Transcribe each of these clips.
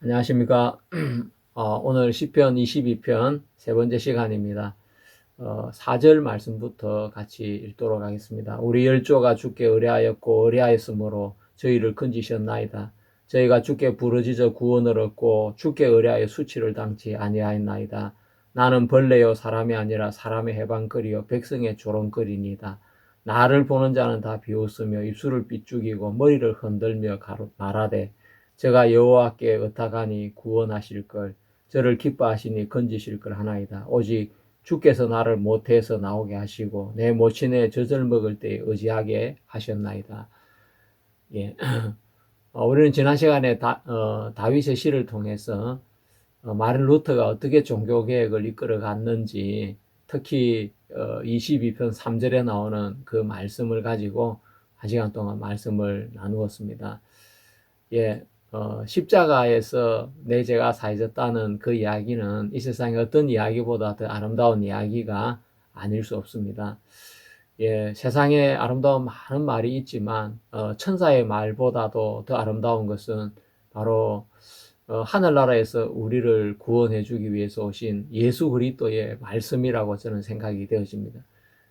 안녕하십니까. 오늘 시편 22편 세 번째 시간입니다. 4절 말씀부터 같이 읽도록 하겠습니다. 우리 열조가 주께 의뢰하였고 의뢰하였으므로 저희를 건지셨나이다. 저희가 주께 부르짖어 구원을 얻고 주께 의뢰하여 수치를 당치 아니하였나이다. 나는 벌레요 사람이 아니라 사람의 해방거리요 백성의 조롱거리니이다. 나를 보는 자는 다 비웃으며 입술을 삐죽이고 머리를 흔들며 말하되 제가 여호와께 의탁하니 구원하실 걸 저를 기뻐하시니 건지실 걸 하나이다. 오직 주께서 나를 모태에서 나오게 하시고 내 모친의 젖을 먹을 때에 의지하게 하셨나이다. 예. 우리는 지난 시간에 다윗의 시를 통해서 마른 루터가 어떻게 종교개혁을 이끌어 갔는지, 특히 22편 3절에 나오는 그 말씀을 가지고 한 시간 동안 말씀을 나누었습니다. 예, 십자가에서 내 죄가 사해졌다는 그 이야기는 이 세상의 어떤 이야기보다 더 아름다운 이야기가 아닐 수 없습니다. 예, 세상에 아름다운 많은 말이 있지만 천사의 말보다도 더 아름다운 것은 바로 하늘나라에서 우리를 구원해 주기 위해서 오신 예수 그리스도의 말씀이라고 저는 생각이 되어집니다.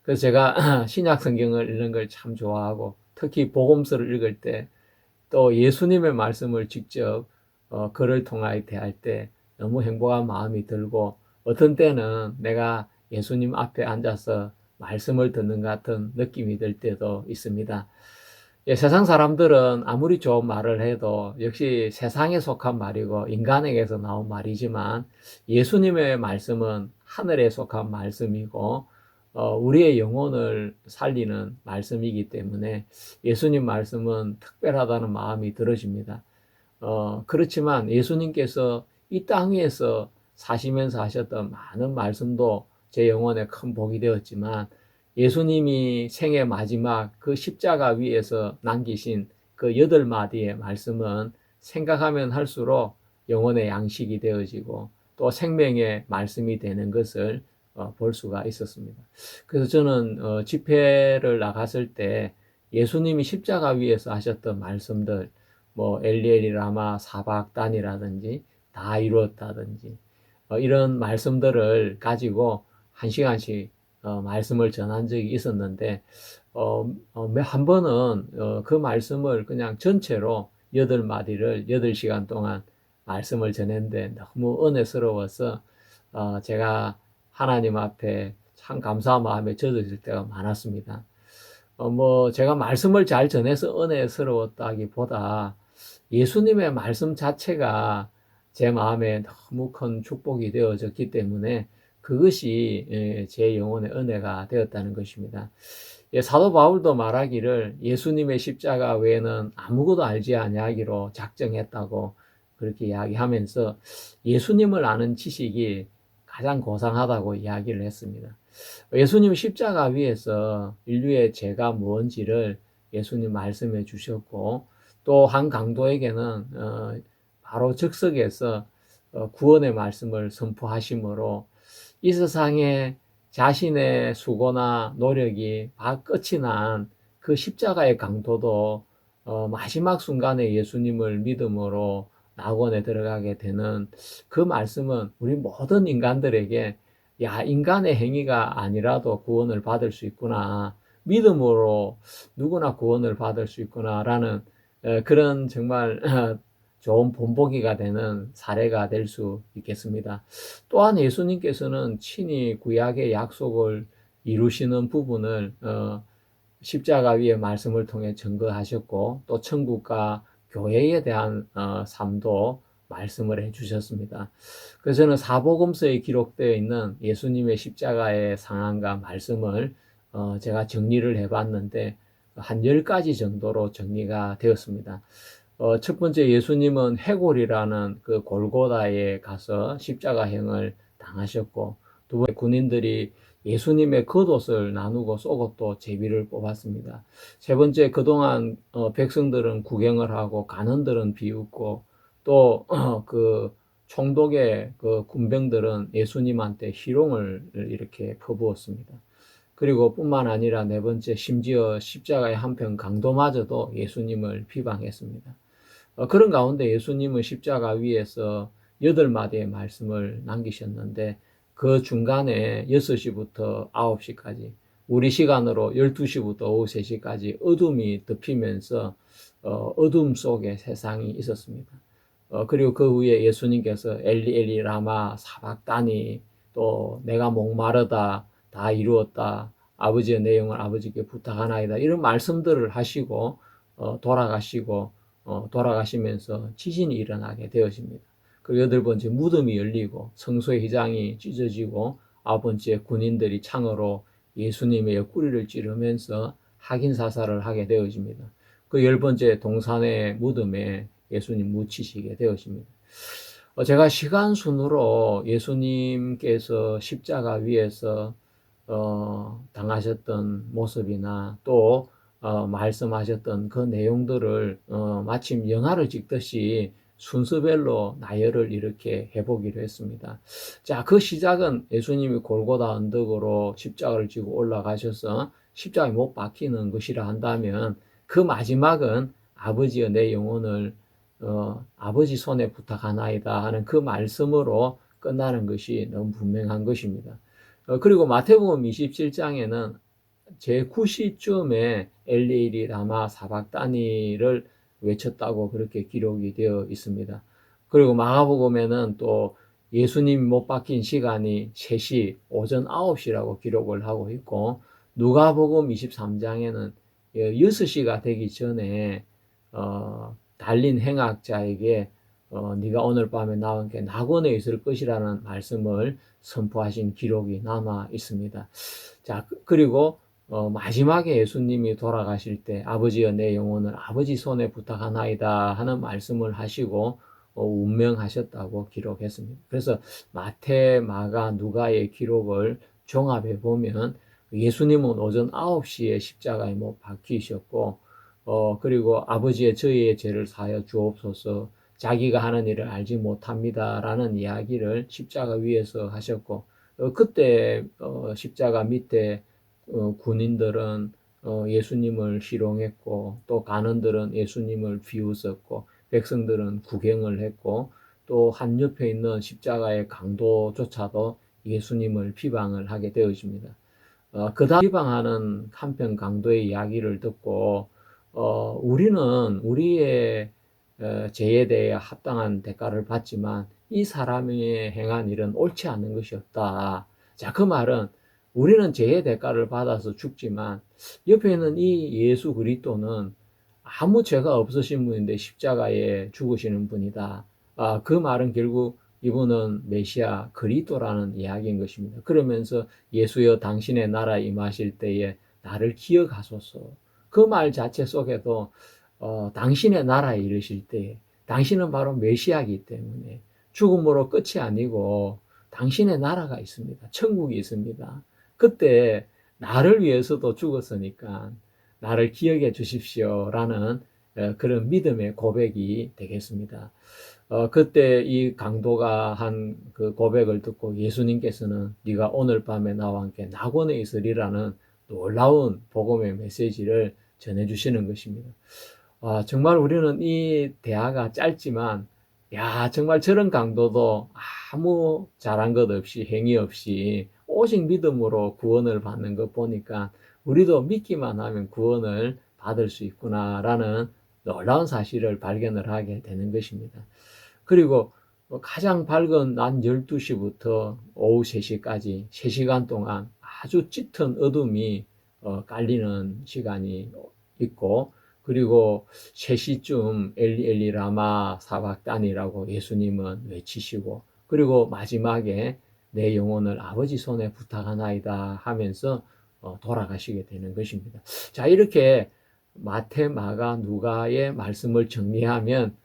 그래서 제가 신약 성경을 읽는 걸 참 좋아하고, 특히 복음서를 읽을 때 또 예수님의 말씀을 직접 글을 통하여 대할 때 너무 행복한 마음이 들고, 어떤 때는 내가 예수님 앞에 앉아서 말씀을 듣는 같은 느낌이 들 때도 있습니다. 예, 세상 사람들은 아무리 좋은 말을 해도 역시 세상에 속한 말이고 인간에게서 나온 말이지만, 예수님의 말씀은 하늘에 속한 말씀이고 우리의 영혼을 살리는 말씀이기 때문에 예수님 말씀은 특별하다는 마음이 들어집니다. 그렇지만 예수님께서 이 땅 위에서 사시면서 하셨던 많은 말씀도 제 영혼에 큰 복이 되었지만, 예수님이 생애 마지막 그 십자가 위에서 남기신 그 8마디의 말씀은 생각하면 할수록 영혼의 양식이 되어지고 또 생명의 말씀이 되는 것을 볼 수가 있었습니다. 그래서 저는 집회를 나갔을 때 예수님이 십자가 위에서 하셨던 말씀들, 뭐 엘리엘이 라마 사박단이라든지 다 이루었다든지 이런 말씀들을 가지고 한 시간씩 말씀을 전한 적이 있었는데, 한 번은 그 말씀을 그냥 전체로 8마디를 8시간 동안 말씀을 전했는데 너무 은혜스러워서 제가 하나님 앞에 참 감사한 마음에 젖어질 때가 많았습니다. 제가 말씀을 잘 전해서 은혜스러웠다기보다 예수님의 말씀 자체가 제 마음에 너무 큰 축복이 되어졌기 때문에 그것이 제 영혼의 은혜가 되었다는 것입니다. 예, 사도 바울도 말하기를 예수님의 십자가 외에는 아무것도 알지 아니하기로 작정했다고 그렇게 이야기하면서 예수님을 아는 지식이 가장 고상하다고 이야기를 했습니다. 예수님 십자가 위에서 인류의 죄가 뭔지를 예수님 말씀해 주셨고, 또 한 강도에게는 바로 즉석에서 구원의 말씀을 선포하심으로 이 세상에 자신의 수고나 노력이 다 끝이 난 그 십자가의 강도도 마지막 순간에 예수님을 믿음으로 낙원에 들어가게 되는 그 말씀은 우리 모든 인간들에게, 야, 인간의 행위가 아니라도 구원을 받을 수 있구나, 믿음으로 누구나 구원을 받을 수 있구나라는 그런 정말 좋은 본보기가 되는 사례가 될 수 있겠습니다. 또한 예수님께서는 친히 구약의 약속을 이루시는 부분을 십자가 위의 말씀을 통해 증거하셨고, 또 천국과 교회에 대한 삶도 말씀을 해주셨습니다. 그래서 저는 사복음서에 기록되어 있는 예수님의 십자가의 상황과 말씀을 제가 정리를 해봤는데 한 10가지 정도로 정리가 되었습니다. 첫 번째, 예수님은 해골이라는 그 골고다에 가서 십자가형을 당하셨고, 두 번째, 군인들이 예수님의 겉옷을 나누고 속옷도 제비를 뽑았습니다. 세 번째, 그동안 백성들은 구경을 하고 간원들은 비웃고 또 그 총독의 그 군병들은 예수님한테 희롱을 이렇게 퍼부었습니다. 그리고 뿐만 아니라 네 번째, 심지어 십자가의 한편 강도마저도 예수님을 비방했습니다. 그런 가운데 예수님은 십자가 위에서 8마디의 말씀을 남기셨는데 그 중간에 6시부터 9시까지 우리 시간으로 12시부터 오후 3시까지 어둠이 덮이면서 어둠 속에 세상이 있었습니다. 그리고 그 후에 예수님께서 엘리 엘리 라마 사박다니 또 내가 목마르다 다 이루었다 아버지의 내 영을 아버지께 부탁하나이다 이런 말씀들을 하시고 돌아가시고 돌아가시면서 지진이 일어나게 되어집니다. 그리고 8번째 무덤이 열리고 성소의 휘장이 찢어지고 9번째 군인들이 창으로 예수님의 옆구리를 찌르면서 확인 사살을 하게 되어집니다. 그 10번째 동산의 무덤에 예수님 묻히시게 되어집니다. 제가 시간 순으로 예수님께서 십자가 위에서 당하셨던 모습이나 또 말씀하셨던 그 내용들을 마침 영화를 찍듯이 순서별로 나열을 이렇게 해보기로 했습니다. 자, 그 시작은 예수님이 골고다 언덕으로 십자가를 지고 올라가셔서 십자가에 못 박히는 것이라 한다면 그 마지막은 아버지여 내 영혼을 아버지 손에 부탁하나이다 하는 그 말씀으로 끝나는 것이 너무 분명한 것입니다. 그리고 마태복음 27장에는 제9시쯤에 엘리엘이 라마 사박다니를 외쳤다고 그렇게 기록이 되어 있습니다. 그리고 마가복음에는 또 예수님 못 박힌 시간이 3시, 오전 9시라고 기록을 하고 있고 누가복음 23장에는 6시가 되기 전에 달린 행악자에게 네가 오늘 밤에 나와 함께 낙원에 있을 것이라는 말씀을 선포하신 기록이 남아 있습니다. 자, 그리고 마지막에 예수님이 돌아가실 때 아버지여 내 영혼을 아버지 손에 부탁하나이다 하는 말씀을 하시고 운명하셨다고 기록했습니다. 그래서 마태, 마가, 누가의 기록을 종합해 보면 예수님은 오전 9시에 십자가에 못 박히셨고 그리고 아버지의 저희의 죄를 사하여 주옵소서 자기가 하는 일을 알지 못합니다라는 이야기를 십자가 위에서 하셨고 그때 십자가 밑에 군인들은 예수님을 희롱했고 또 간원들은 예수님을 비웃었고 백성들은 구경을 했고 또 한 옆에 있는 십자가의 강도조차도 예수님을 비방을 하게 되어집니다. 그 다음 비방하는 한편 강도의 이야기를 듣고 우리는 우리의 죄에 대해 합당한 대가를 받지만 이 사람이 행한 일은 옳지 않은 것이 없다. 자, 그 말은 우리는 죄의 대가를 받아서 죽지만 옆에 있는 이 예수 그리스도는 아무 죄가 없으신 분인데 십자가에 죽으시는 분이다. 그 말은 결국 이분은 메시아 그리스도라는 이야기인 것입니다. 그러면서 예수여 당신의 나라에 임하실 때에 나를 기억하소서. 그 말 자체 속에도 당신의 나라에 이르실 때 당신은 바로 메시아이기 때문에 죽음으로 끝이 아니고 당신의 나라가 있습니다. 천국이 있습니다. 그때 나를 위해서도 죽었으니까 나를 기억해 주십시오라는 그런 믿음의 고백이 되겠습니다. 그때 이 강도가 한 그 고백을 듣고 예수님께서는 네가 오늘 밤에 나와 함께 낙원에 있으리라는 놀라운 복음의 메시지를 전해주시는 것입니다. 정말 우리는 이 대화가 짧지만 야 정말 저런 강도도 아무 잘한 것 없이 행위 없이 오직 믿음으로 구원을 받는 것 보니까 우리도 믿기만 하면 구원을 받을 수 있구나라는 놀라운 사실을 발견을 하게 되는 것입니다. 그리고 가장 밝은 낮 12시부터 오후 3시까지 3시간 동안 아주 짙은 어둠이 깔리는 시간이 있고 그리고 3시쯤 엘리 엘리 라마 사박단이라고 예수님은 외치시고 그리고 마지막에 내 영혼을 아버지 손에 부탁하나이다 하면서 돌아가시게 되는 것입니다. 자, 이렇게 마태, 마가, 누가의 말씀을 정리하면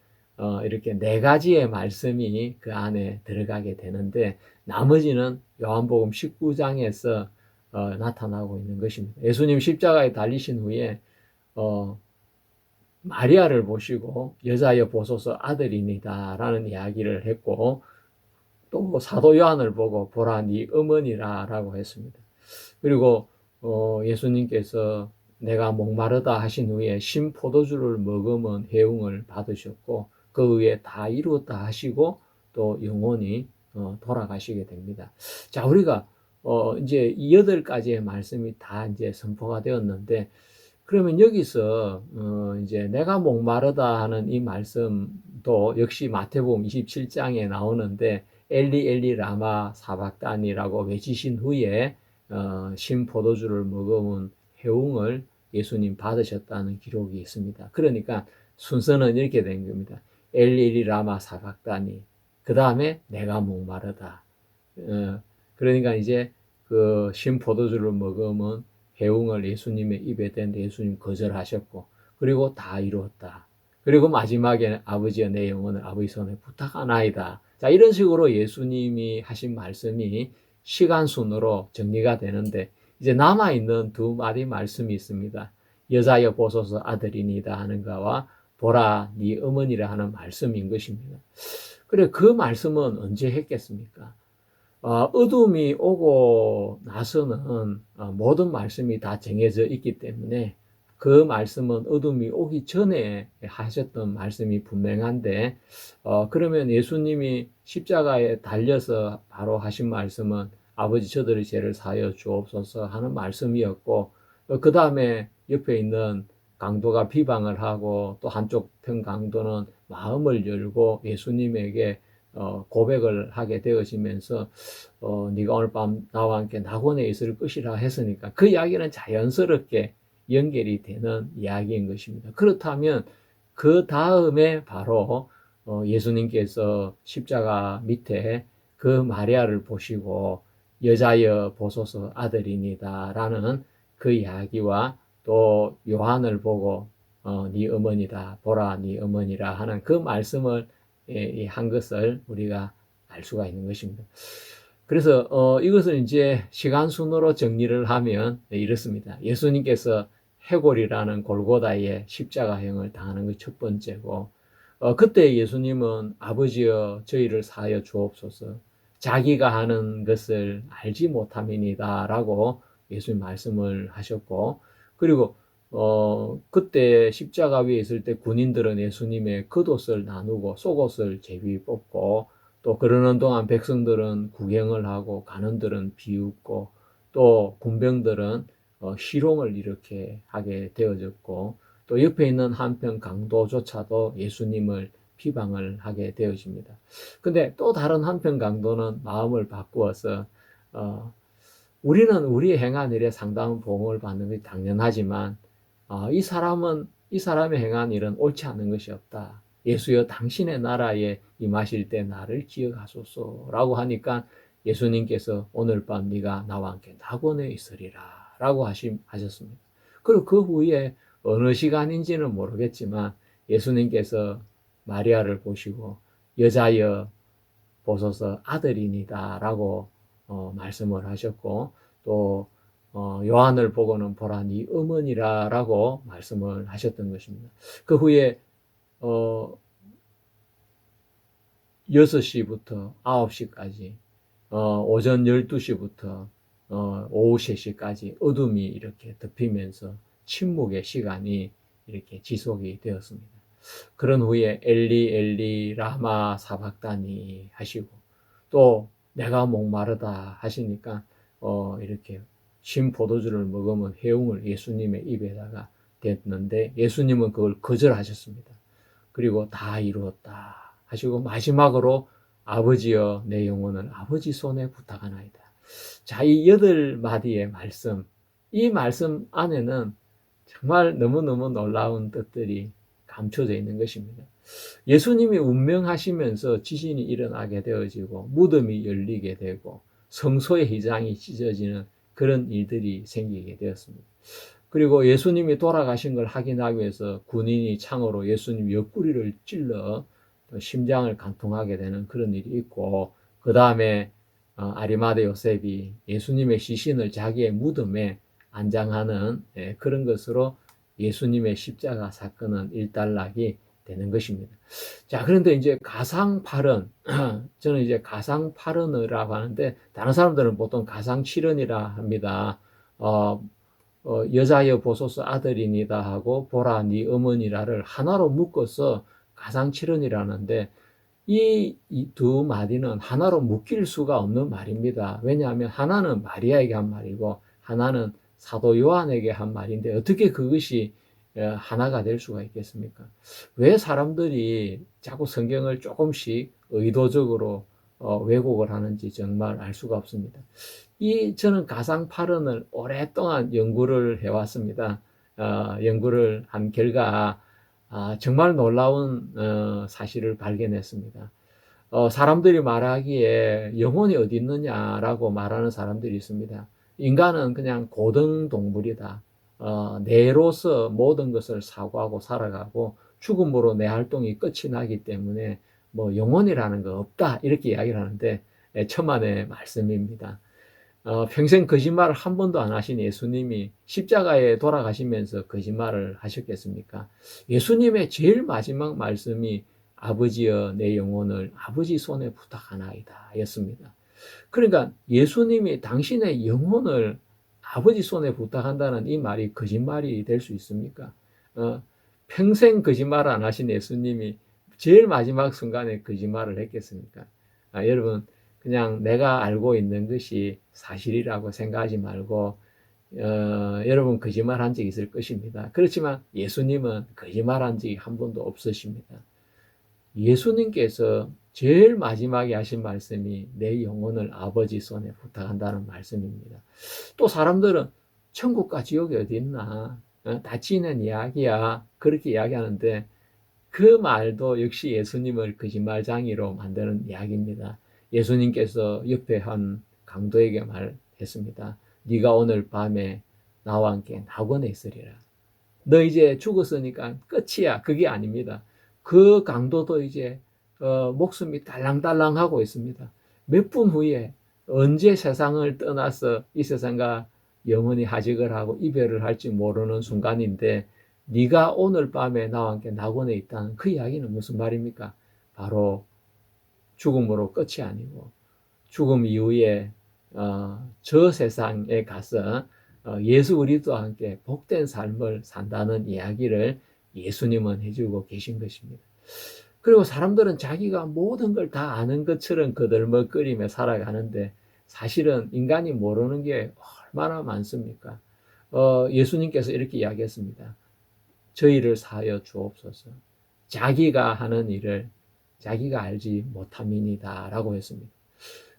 이렇게 4가지의 말씀이 그 안에 들어가게 되는데 나머지는 요한복음 19장에서 나타나고 있는 것입니다. 예수님 십자가에 달리신 후에 마리아를 보시고 여자여 보소서 아들이니다 라는 이야기를 했고 또 사도 요한을 보고 보라 네 어머니라 라고 했습니다. 그리고 예수님께서 내가 목마르다 하신 후에 신 포도주를 머금은 해웅을 받으셨고 그 후에 다 이루었다 하시고 또 영원히 돌아가시게 됩니다. 자, 우리가 이제 이 8가지의 말씀이 다 이제 선포가 되었는데, 그러면 여기서 이제 내가 목마르다 하는 이 말씀도 역시 마태복음 27장에 나오는데, 엘리 엘리 라마 사박단이라고 외치신 후에 신 포도주를 머금은 해웅을 예수님 받으셨다는 기록이 있습니다. 그러니까 순서는 이렇게 된 겁니다. 엘리 엘리 라마 사박단이, 그 다음에 내가 목마르다. 그러니까 이제 그 신 포도주를 머금은 해웅을 예수님의 입에 댄데 예수님 거절하셨고, 그리고 다 이루었다. 그리고 마지막에 아버지여 내 영혼을 아버지 손에 부탁하나이다. 자, 이런 식으로 예수님이 하신 말씀이 시간 순으로 정리가 되는데, 이제 남아있는 두 마디 말씀이 있습니다. 여자여 보소서 아들이니다 하는 거와 보라 네 어머니라 하는 말씀인 것입니다. 그래, 그 말씀은 언제 했겠습니까? 어둠이 오고 나서는 모든 말씀이 다 정해져 있기 때문에 그 말씀은 어둠이 오기 전에 하셨던 말씀이 분명한데, 그러면 예수님이 십자가에 달려서 바로 하신 말씀은 아버지 저들의 죄를 사하여 주옵소서 하는 말씀이었고, 그 다음에 옆에 있는 강도가 비방을 하고 또 한쪽 편 강도는 마음을 열고 예수님에게 고백을 하게 되어지면서 네가 오늘 밤 나와 함께 낙원에 있을 것이라 했으니까 그 이야기는 자연스럽게 연결이 되는 이야기인 것입니다. 그렇다면 그 다음에 바로 예수님께서 십자가 밑에 그 마리아를 보시고 여자여 보소서 아들이니다 라는 그 이야기와 또 요한을 보고 네 어머니다 보라 네 어머니라 하는 그 말씀을 한 것을 우리가 알 수가 있는 것입니다. 그래서 이것을 이제 시간 순으로 정리를 하면 이렇습니다. 예수님께서 해골이라는 골고다의 십자가형을 당하는 것 첫 번째고, 그때 예수님은 아버지여 저희를 사하여 주옵소서 자기가 하는 것을 알지 못함이니다 라고 예수님 말씀을 하셨고, 그리고 그때 십자가 위에 있을 때 군인들은 예수님의 겉옷을 나누고 속옷을 제비 뽑고, 또 그러는 동안 백성들은 구경을 하고 간원들은 비웃고 또 군병들은 희롱을 이렇게 하게 되어졌고, 또 옆에 있는 한편 강도조차도 예수님을 비방을 하게 되어집니다. 근데 또 다른 한편 강도는 마음을 바꾸어서 우리는 우리의 행한 일에 상당한 보응을 받는 것이 당연하지만 이 사람의 행한 일은 옳지 않은 것이 없다. 예수여 당신의 나라에 임하실 때 나를 기억하소서 라고 하니까 예수님께서 오늘 밤 네가 나와 함께 낙원에 있으리라 라고 하셨습니다. 그리고 그 후에 어느 시간인지는 모르겠지만 예수님께서 마리아를 보시고 여자여 보소서 아들이니다 라고 말씀을 하셨고, 또 요한을 보고는 보라 네 어머니라 라고 말씀을 하셨던 것입니다. 그 후에 6시부터 9시까지 오전 12시부터 오후 3시까지 어둠이 이렇게 덮이면서 침묵의 시간이 이렇게 지속이 되었습니다. 그런 후에 엘리 엘리 라마 사박다니 하시고 또 내가 목마르다 하시니까 이렇게 신 포도주를 먹으면 해웅을 예수님의 입에다가 댔는데 예수님은 그걸 거절하셨습니다. 그리고 다 이루었다 하시고 마지막으로 아버지여 내 영혼을 아버지 손에 부탁하나이다. 자, 이 8마디의 말씀, 이 말씀 안에는 정말 너무너무 놀라운 뜻들이 감춰져 있는 것입니다. 예수님이 운명하시면서 지진이 일어나게 되어지고 무덤이 열리게 되고 성소의 휘장이 찢어지는 그런 일들이 생기게 되었습니다. 그리고 예수님이 돌아가신 걸 확인하기 위해서 군인이 창으로 예수님 옆구리를 찔러 심장을 관통하게 되는 그런 일이 있고, 그 다음에 아리마대 요셉이 예수님의 시신을 자기의 무덤에 안장하는 그런 것으로 예수님의 십자가 사건은 일단락이 되는 것입니다. 자, 그런데 이제 가상팔언, 저는 이제 가상팔언이라고 하는데 다른 사람들은 보통 가상칠언이라 합니다. 여자여 보소서 아들이니다 하고 보라 네 어머니라를 하나로 묶어서 가상칠언이라는데 이 두 마디는 하나로 묶일 수가 없는 말입니다. 왜냐하면 하나는 마리아에게 한 말이고 하나는 사도 요한에게 한 말인데 어떻게 그것이 하나가 될 수가 있겠습니까? 왜 사람들이 자꾸 성경을 조금씩 의도적으로 왜곡을 하는지 정말 알 수가 없습니다. 저는 가상팔언을 오랫동안 연구를 해왔습니다. 연구를 한 결과 정말 놀라운 사실을 발견했습니다. 사람들이 말하기에 영혼이 어디 있느냐라고 말하는 사람들이 있습니다. 인간은 그냥 고등동물이다. 뇌로서 모든 것을 사고하고 살아가고 죽음으로 내 활동이 끝이 나기 때문에 뭐 영혼이라는 거 없다 이렇게 이야기를 하는데 천만의 말씀입니다. 평생 거짓말을 한 번도 안 하신 예수님이 십자가에 돌아가시면서 거짓말을 하셨겠습니까? 예수님의 제일 마지막 말씀이 아버지여 내 영혼을 아버지 손에 부탁하나이다 였습니다. 그러니까 예수님이 당신의 영혼을 아버지 손에 부탁한다는 이 말이 거짓말이 될 수 있습니까? 평생 거짓말을 안 하신 예수님이 제일 마지막 순간에 거짓말을 했겠습니까? 여러분 그냥 내가 알고 있는 것이 사실이라고 생각하지 말고 여러분 거짓말한 적이 있을 것입니다. 그렇지만 예수님은 거짓말한 적이 한 번도 없으십니다. 예수님께서 제일 마지막에 하신 말씀이 내 영혼을 아버지 손에 부탁한다는 말씀입니다. 또 사람들은 천국과 지옥이 어디 있나? 다 지는 이야기야. 그렇게 이야기하는데 그 말도 역시 예수님을 거짓말장이로 만드는 이야기입니다. 예수님께서 옆에 한 강도에게 말했습니다. 네가 오늘 밤에 나와 함께 낙원에 있으리라. 너 이제 죽었으니까 끝이야. 그게 아닙니다. 그 강도도 이제 목숨이 딸랑딸랑하고 있습니다. 몇 분 후에 언제 세상을 떠나서 이 세상과 영원히 하직을 하고 이별을 할지 모르는 순간인데 네가 오늘 밤에 나와 함께 낙원에 있다는 그 이야기는 무슨 말입니까? 바로 죽음으로 끝이 아니고 죽음 이후에 저 세상에 가서 예수 그리스도와 함께 복된 삶을 산다는 이야기를 예수님은 해주고 계신 것입니다. 그리고 사람들은 자기가 모든 걸 다 아는 것처럼 거들먹거리며 살아가는데 사실은 인간이 모르는 게 얼마나 많습니까? 예수님께서 이렇게 이야기했습니다. 저희를 사하여 주옵소서. 자기가 하는 일을 자기가 알지 못함이니다 라고 했습니다.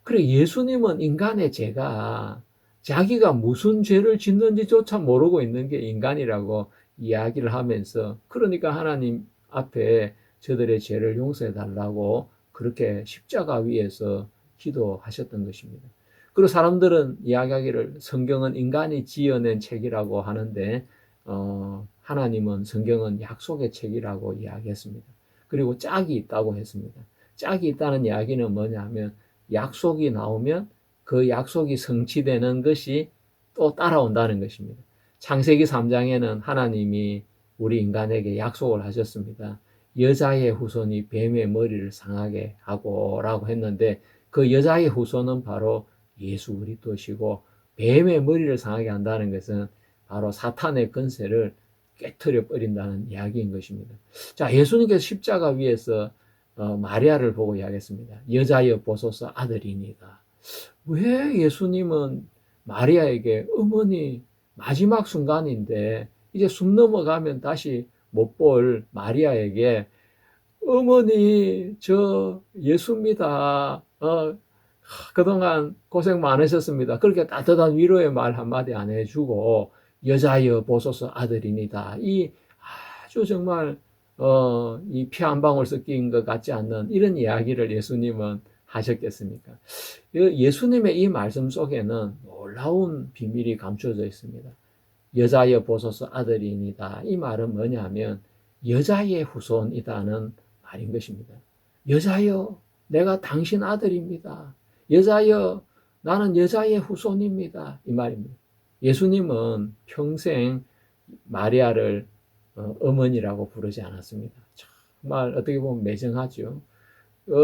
그래 예수님은 인간의 죄가 자기가 무슨 죄를 짓는지조차 모르고 있는 게 인간이라고 이야기를 하면서 그러니까 하나님 앞에 저들의 죄를 용서해 달라고 그렇게 십자가 위에서 기도하셨던 것입니다. 그리고 사람들은 이야기하기를 성경은 인간이 지어낸 책이라고 하는데 하나님은 성경은 약속의 책이라고 이야기했습니다. 그리고 짝이 있다고 했습니다. 짝이 있다는 이야기는 뭐냐면 약속이 나오면 그 약속이 성취되는 것이 또 따라온다는 것입니다. 창세기 3장에는 하나님이 우리 인간에게 약속을 하셨습니다. 여자의 후손이 뱀의 머리를 상하게 하고 라고 했는데 그 여자의 후손은 바로 예수 그리스도시고 뱀의 머리를 상하게 한다는 것은 바로 사탄의 권세를 깨트려 버린다는 이야기인 것입니다. 자, 예수님께서 십자가 위에서 마리아를 보고 이야기했습니다. 여자여 보소서 아들이니이다. 왜 예수님은 마리아에게 어머니 마지막 순간인데 이제 숨 넘어가면 다시 못 볼 마리아에게 어머니 저 예수입니다. 그동안 고생 많으셨습니다. 그렇게 따뜻한 위로의 말 한마디 안 해주고 여자여 보소서 아들이니다. 이 아주 정말 이 피 한 방울 섞인 것 같지 않는 이런 이야기를 예수님은 하셨겠습니까? 예수님의 이 말씀 속에는 놀라운 비밀이 감춰져 있습니다. 여자여 보소서 아들이니다. 이 말은 뭐냐면 여자의 후손이다는 말인 것입니다. 여자여 내가 당신 아들입니다. 여자여 나는 여자의 후손입니다. 이 말입니다. 예수님은 평생 마리아를 어머니라고 부르지 않았습니다. 정말 어떻게 보면 매정하죠.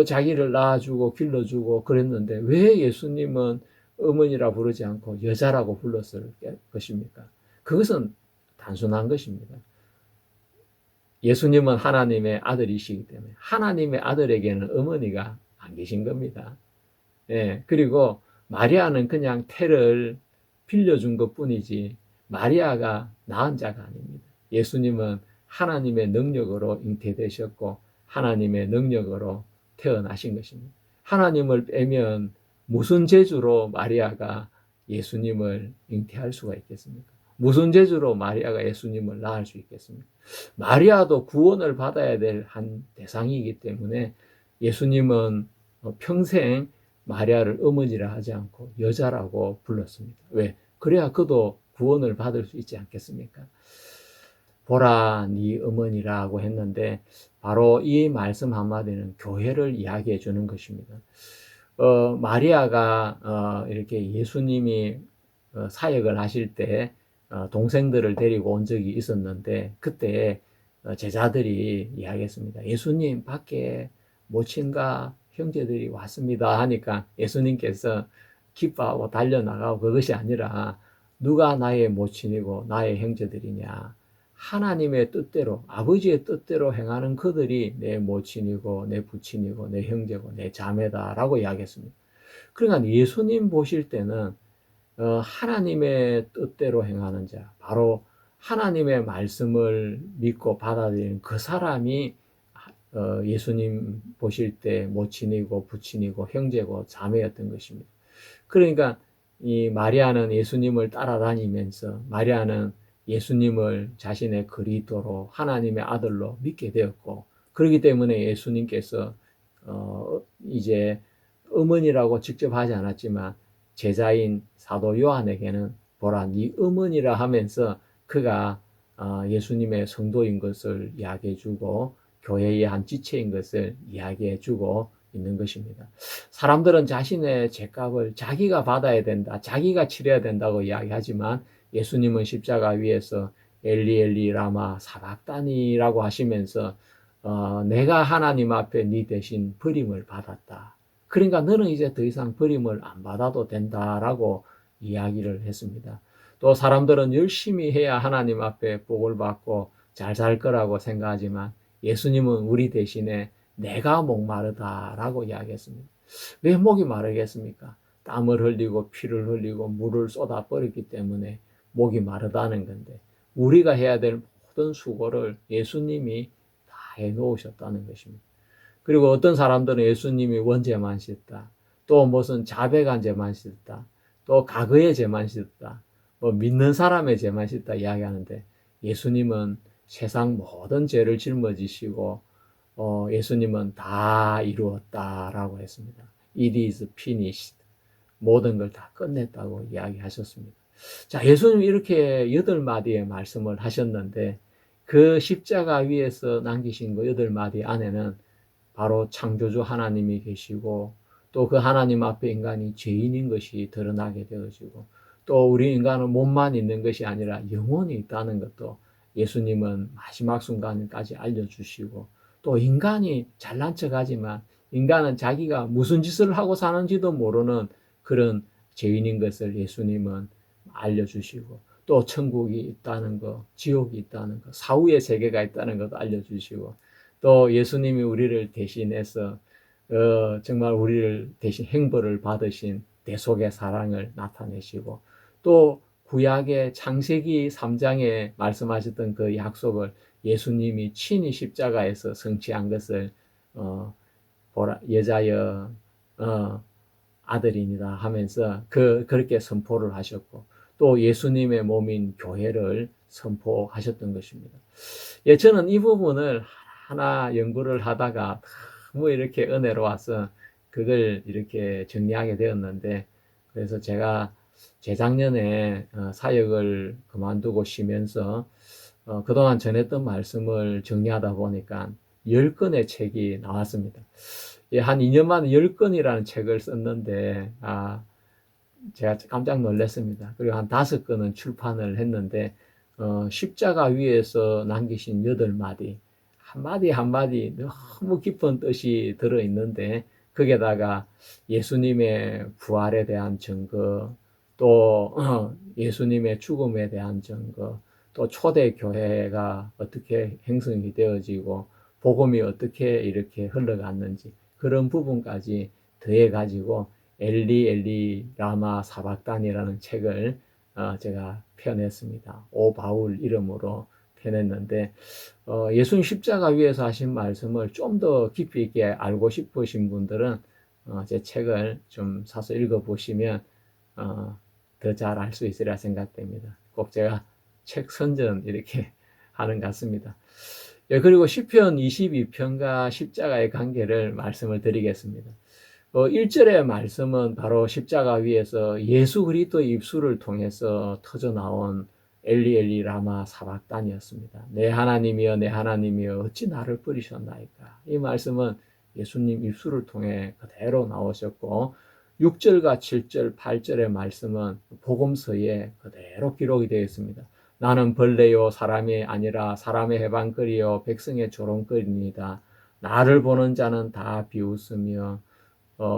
자기를 낳아주고 길러주고 그랬는데 왜 예수님은 어머니라 부르지 않고 여자라고 불렀을 것입니까? 그것은 단순한 것입니다. 예수님은 하나님의 아들이시기 때문에 하나님의 아들에게는 어머니가 안 계신 겁니다. 예, 그리고 마리아는 그냥 태를 빌려준 것 뿐이지 마리아가 낳은 자가 아닙니다. 예수님은 하나님의 능력으로 잉태되셨고 하나님의 능력으로 태어나신 것입니다. 하나님을 빼면 무슨 재주로 마리아가 예수님을 잉태할 수가 있겠습니까? 무슨 재주로 마리아가 예수님을 낳을 수 있겠습니까? 마리아도 구원을 받아야 될 한 대상이기 때문에 예수님은 평생 마리아를 어머니라 하지 않고 여자라고 불렀습니다. 왜? 그래야 그도 구원을 받을 수 있지 않겠습니까? 보라 네 어머니라고 했는데 바로 이 말씀 한마디는 교회를 이야기해 주는 것입니다. 마리아가 이렇게 예수님이 사역을 하실 때 동생들을 데리고 온 적이 있었는데 그때 제자들이 이야기했습니다. 예수님 밖에 모친과 형제들이 왔습니다 하니까 예수님께서 기뻐하고 달려나가고 그것이 아니라 누가 나의 모친이고 나의 형제들이냐 하나님의 뜻대로 아버지의 뜻대로 행하는 그들이 내 모친이고 내 부친이고 내 형제고 내 자매다라고 이야기했습니다. 그러니까 예수님 보실 때는 하나님의 뜻대로 행하는 자, 바로 하나님의 말씀을 믿고 받아들이는 그 사람이 예수님 보실 때 모친이고 부친이고 형제고 자매였던 것입니다. 그러니까 이 마리아는 예수님을 따라다니면서 마리아는 예수님을 자신의 그리스도로 하나님의 아들로 믿게 되었고 그렇기 때문에 예수님께서 이제 어머니라고 직접 하지 않았지만 제자인 사도 요한에게는 보라 네 어머니라 하면서 그가 예수님의 성도인 것을 이야기해 주고 교회의 한 지체인 것을 이야기해 주고 있는 것입니다. 사람들은 자신의 죄값을 자기가 받아야 된다, 자기가 치러야 된다고 이야기하지만 예수님은 십자가 위에서 엘리 엘리 라마 사박다니라고 하시면서 내가 하나님 앞에 네 대신 버림을 받았다. 그러니까 너는 이제 더 이상 버림을 안 받아도 된다라고 이야기를 했습니다. 또 사람들은 열심히 해야 하나님 앞에 복을 받고 잘 살 거라고 생각하지만 예수님은 우리 대신에 내가 목마르다라고 이야기했습니다. 왜 목이 마르겠습니까? 땀을 흘리고 피를 흘리고 물을 쏟아 버렸기 때문에 목이 마르다는 건데 우리가 해야 될 모든 수고를 예수님이 다 해놓으셨다는 것입니다. 그리고 어떤 사람들은 예수님이 원죄만 씻다, 또 무슨 자백한 죄만 씻다, 또 과거의 죄만 씻다, 뭐 믿는 사람의 죄만 씻다 이야기하는데 예수님은 세상 모든 죄를 짊어지시고 예수님은 다 이루었다라고 했습니다. It is finished. 모든 걸 다 끝냈다고 이야기하셨습니다. 자, 예수님이 이렇게 8마디의 말씀을 하셨는데 그 십자가 위에서 남기신 그 8마디 안에는 바로 창조주 하나님이 계시고 또 그 하나님 앞에 인간이 죄인인 것이 드러나게 되어지고 또 우리 인간은 몸만 있는 것이 아니라 영혼이 있다는 것도 예수님은 마지막 순간까지 알려주시고 또 인간이 잘난 척하지만 인간은 자기가 무슨 짓을 하고 사는지도 모르는 그런 죄인인 것을 예수님은 알려주시고 또 천국이 있다는 것, 지옥이 있다는 것, 사후의 세계가 있다는 것도 알려주시고 또 예수님이 우리를 대신해서 정말 우리를 대신 행벌을 받으신 대속의 사랑을 나타내시고 또 구약의 창세기 3장에 말씀하셨던 그 약속을 예수님이 친히 십자가에서 성취한 것을 보라 여자여 아들이니다 하면서 그렇게 선포를 하셨고 또 예수님의 몸인 교회를 선포하셨던 것입니다. 예, 저는 이 부분을 하나 연구를 하다가 너무 이렇게 은혜로워서 그걸 이렇게 정리하게 되었는데 그래서 제가 재작년에 사역을 그만두고 쉬면서 그동안 전했던 말씀을 정리하다 보니까 10권의 책이 나왔습니다. 예, 한 2년 만에 10권이라는 책을 썼는데 제가 깜짝 놀랐습니다. 그리고 한 5권은 출판을 했는데 십자가 위에서 남기신 8마디 한마디 한마디 너무 깊은 뜻이 들어있는데 거기에다가 예수님의 부활에 대한 증거 또 예수님의 죽음에 대한 증거, 또 초대교회가 어떻게 형성이 되어지고 복음이 어떻게 이렇게 흘러갔는지 그런 부분까지 더해 가지고 엘리 엘리 라마 사박단이라는 책을 제가 펴냈습니다. 오 바울 이름으로 펴냈는데 예수님 십자가 위에서 하신 말씀을 좀 더 깊이 있게 알고 싶으신 분들은 제 책을 좀 사서 읽어보시면 더 잘 알 수 있으리라 생각됩니다. 꼭 제가 책 선전 이렇게 하는 것 같습니다. 예, 그리고 시편 22편과 십자가의 관계를 말씀을 드리겠습니다. 1절의 말씀은 바로 십자가 위에서 예수 그리스도의 입술을 통해서 터져 나온 엘리 엘리 라마 사박단이었습니다. 내 하나님이여 내 하나님이여 어찌 나를 버리셨나이까. 이 말씀은 예수님 입술을 통해 그대로 나오셨고 6절과 7절, 8절의 말씀은 복음서에 그대로 기록이 되어 있습니다. 나는 벌레요 사람이 아니라 사람의 해방거리요 백성의 조롱거리니이다. 나를 보는 자는 다 비웃으며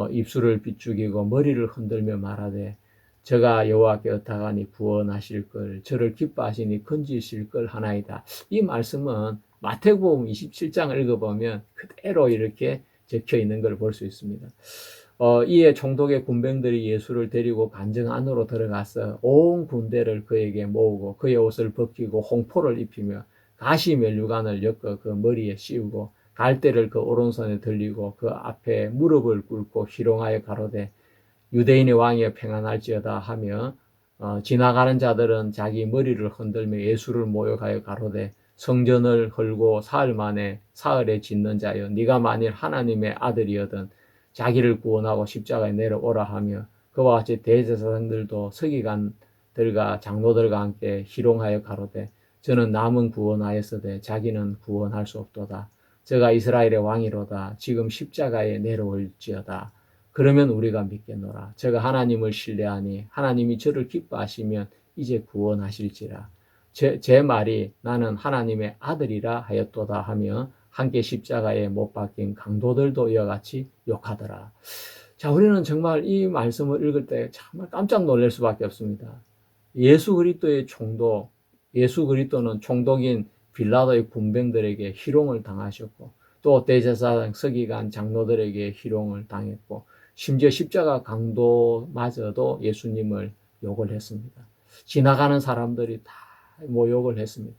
입술을 비죽이고 머리를 흔들며 말하되 저가 여호와께 의탁하니 구원하실 걸 저를 기뻐하시니 건지실 걸 하나이다. 이 말씀은 마태복음 27장을 읽어보면 그대로 이렇게 적혀 있는 걸 볼 수 있습니다. 이에 총독의 군병들이 예수를 데리고 관정 안으로 들어가서 온 군대를 그에게 모으고 그의 옷을 벗기고 홍포를 입히며 가시 면류관을 엮어 그 머리에 씌우고 갈대를 그 오른손에 들리고 그 앞에 무릎을 꿇고 희롱하여 가로되 유대인의 왕이여 평안할지어다 하며 지나가는 자들은 자기 머리를 흔들며 예수를 모욕하여 가로되 성전을 헐고 사흘 만에 사흘에 짓는 자여 네가 만일 하나님의 아들이여든 자기를 구원하고 십자가에 내려오라 하며 그와 같이 대제사장들도 서기관들과 장로들과 함께 희롱하여 가로되 저는 남은 구원하였으되 자기는 구원할 수 없도다. 저가 이스라엘의 왕이로다. 지금 십자가에 내려올지어다. 그러면 우리가 믿겠노라. 저가 하나님을 신뢰하니 하나님이 저를 기뻐하시면 이제 구원하실지라. 제 말이 나는 하나님의 아들이라 하였도다 하며 함께 십자가에 못 박힌 강도들도 이와 같이 욕하더라. 자, 우리는 정말 이 말씀을 읽을 때 정말 깜짝 놀랄 수밖에 없습니다. 예수 그리스도의 총독, 예수 그리스도는 총독인 빌라도의 군병들에게 희롱을 당하셨고 또 대제사장 서기관 장로들에게 희롱을 당했고 심지어 십자가 강도마저도 예수님을 욕을 했습니다. 지나가는 사람들이 다 모욕을 했습니다.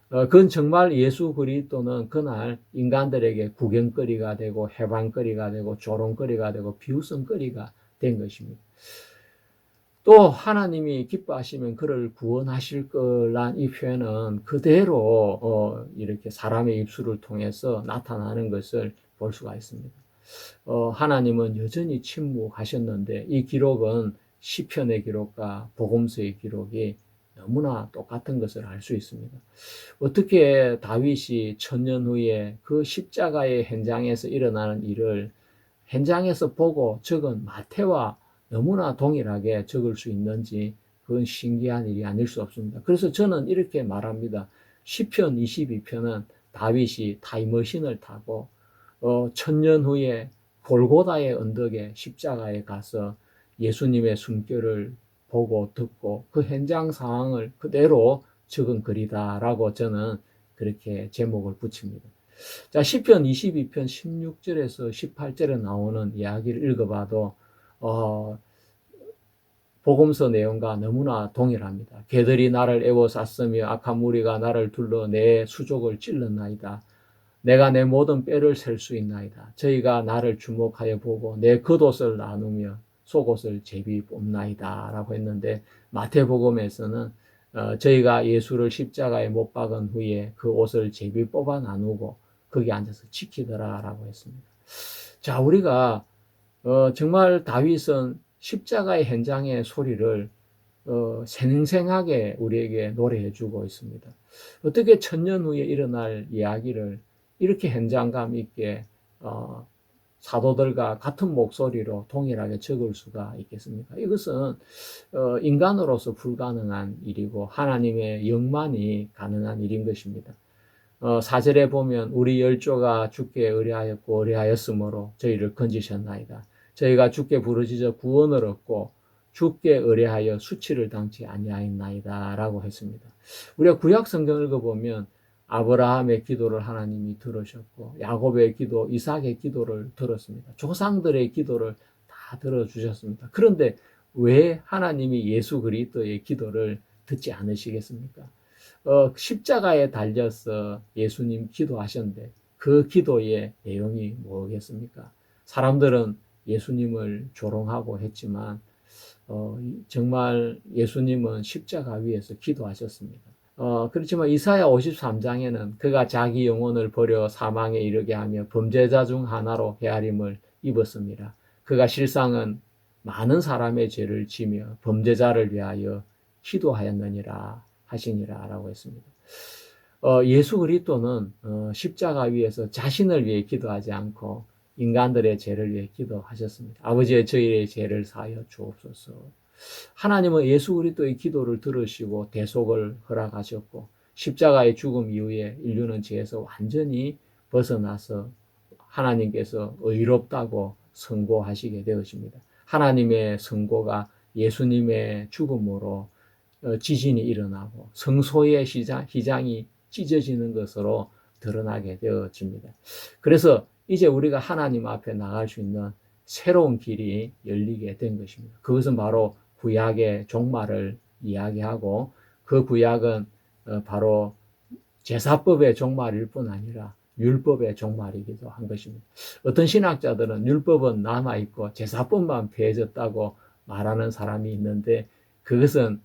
그건 정말 예수 그리스도는 그날 인간들에게 구경거리가 되고 해방거리가 되고 조롱거리가 되고 비웃음거리가 된 것입니다. 또 하나님이 기뻐하시면 그를 구원하실 거란 이 표현은 그대로 이렇게 사람의 입술을 통해서 나타나는 것을 볼 수가 있습니다. 하나님은 여전히 침묵하셨는데 이 기록은 시편의 기록과 복음서의 기록이 너무나 똑같은 것을 알 수 있습니다. 어떻게 다윗이 천년 후에 그 십자가의 현장에서 일어나는 일을 현장에서 보고 적은 마태와 너무나 동일하게 적을 수 있는지 그건 신기한 일이 아닐 수 없습니다. 그래서 저는 이렇게 말합니다. 시편 22편은 다윗이 타임머신을 타고 천년 후에 골고다의 언덕에 십자가에 가서 예수님의 숨결을 보고 듣고 그 현장 상황을 그대로 적은 글이다라고 저는 그렇게 제목을 붙입니다. 자, 시편 22편 16절에서 18절에 나오는 이야기를 읽어봐도 복음서 내용과 너무나 동일합니다. 개들이 나를 애워쌌으며 악한 무리가 나를 둘러 내 수족을 찔렀나이다. 내가 내 모든 뼈를 셀 수 있나이다. 저희가 나를 주목하여 보고 내 겉옷을 나누며 속옷을 제비 뽑나이다 라고 했는데 마태복음에서는 저희가 예수를 십자가에 못 박은 후에 그 옷을 제비 뽑아 나누고 거기 앉아서 지키더라 라고 했습니다. 자, 우리가 정말 다윗은 십자가의 현장의 소리를 생생하게 우리에게 노래해 주고 있습니다. 어떻게 천년 후에 일어날 이야기를 이렇게 현장감 있게 사도들과 같은 목소리로 동일하게 적을 수가 있겠습니까? 이것은 인간으로서 불가능한 일이고 하나님의 영만이 가능한 일인 것입니다. 4절에 보면 우리 열조가 주께 의뢰하였고 의뢰하였으므로 저희를 건지셨나이다. 저희가 주께 부르짖어 구원을 얻고 주께 의뢰하여 수치를 당치 아니하였나이다 라고 했습니다. 우리가 구약 성경을 읽어보면 아브라함의 기도를 하나님이 들으셨고 야곱의 기도, 이삭의 기도를 들었습니다. 조상들의 기도를 다 들어주셨습니다. 그런데 왜 하나님이 예수 그리스도의 기도를 듣지 않으시겠습니까? 십자가에 달려서 예수님 기도하셨는데 그 기도의 내용이 뭐겠습니까? 사람들은 예수님을 조롱하고 했지만 정말 예수님은 십자가 위에서 기도하셨습니다. 그렇지만 이사야 53장에는 그가 자기 영혼을 버려 사망에 이르게 하며 범죄자 중 하나로 헤아림을 입었습니다. 그가 실상은 많은 사람의 죄를 지며 범죄자를 위하여 기도하였느니라 하시니라 라고 했습니다. 예수 그리스도는 십자가 위에서 자신을 위해 기도하지 않고 인간들의 죄를 위해 기도하셨습니다. 아버지의 저희의 죄를 사하여 주옵소서. 하나님은 예수 그리스도의 기도를 들으시고 대속을 허락하셨고 십자가의 죽음 이후에 인류는 죄에서 완전히 벗어나서 하나님께서 의롭다고 선고하시게 되었습니다. 하나님의 선고가 예수님의 죽음으로 지진이 일어나고 성소의 휘장이 찢어지는 것으로 드러나게 되어집니다. 그래서 이제 우리가 하나님 앞에 나갈 수 있는 새로운 길이 열리게 된 것입니다. 그것은 바로 구약의 종말을 이야기하고 그 구약은 바로 제사법의 종말일 뿐 아니라 율법의 종말이기도 한 것입니다. 어떤 신학자들은 율법은 남아있고 제사법만 폐해졌다고 말하는 사람이 있는데 그것은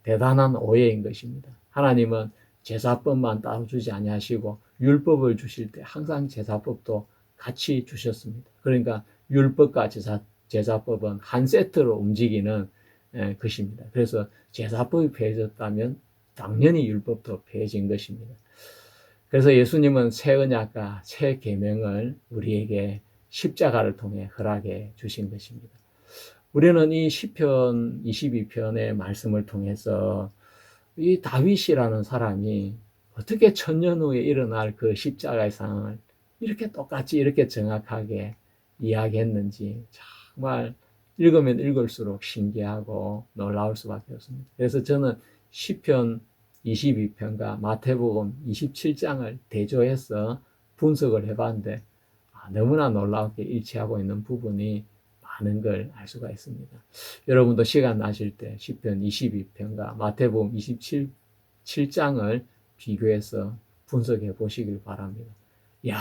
대단한 오해인 것입니다. 하나님은 제사법만 따로 주지 아니하시고 율법을 주실 때 항상 제사법도 같이 주셨습니다. 그러니까 율법과 제사법은 한 세트로 움직이는 것입니다. 그래서 제사법이 폐해졌다면 당연히 율법도 폐해진 것입니다. 그래서 예수님은 새 언약과 새 계명을 우리에게 십자가를 통해 허락해 주신 것입니다. 우리는 이 시편 22편의 말씀을 통해서 이 다윗이라는 사람이 어떻게 천년 후에 일어날 그 십자가의 상황을 이렇게 똑같이 이렇게 정확하게 이야기했는지 정말 읽으면 읽을수록 신기하고 놀라울 수밖에 없습니다. 그래서 저는 시편 22편과 마태복음 27장을 대조해서 분석을 해봤는데 너무나 놀랍게 일치하고 있는 부분이 많은 걸 알 수가 있습니다. 여러분도 시간 나실 때 시편 22편과 마태복음 27장을 비교해서 분석해 보시길 바랍니다. 야,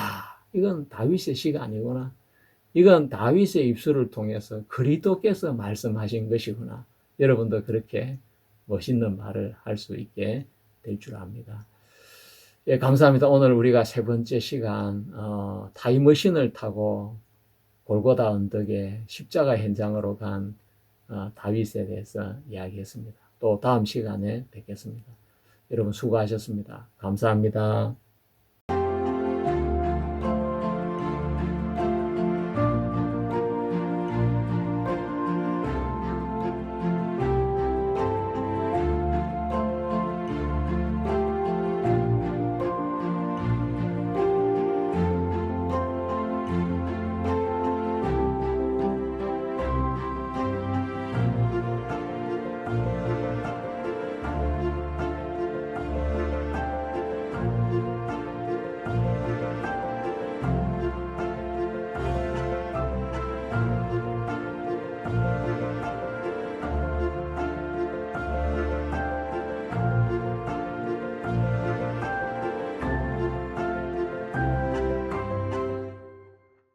이건 다윗의 시가 아니구나. 이건 다윗의 입술을 통해서 그리스도께서 말씀하신 것이구나. 여러분도 그렇게 멋있는 말을 할 수 있게 될 줄 압니다. 예, 감사합니다. 오늘 우리가 세 번째 시간 타임머신을 타고 골고다 언덕에 십자가 현장으로 간 다윗에 대해서 이야기했습니다. 또 다음 시간에 뵙겠습니다. 여러분 수고하셨습니다. 감사합니다.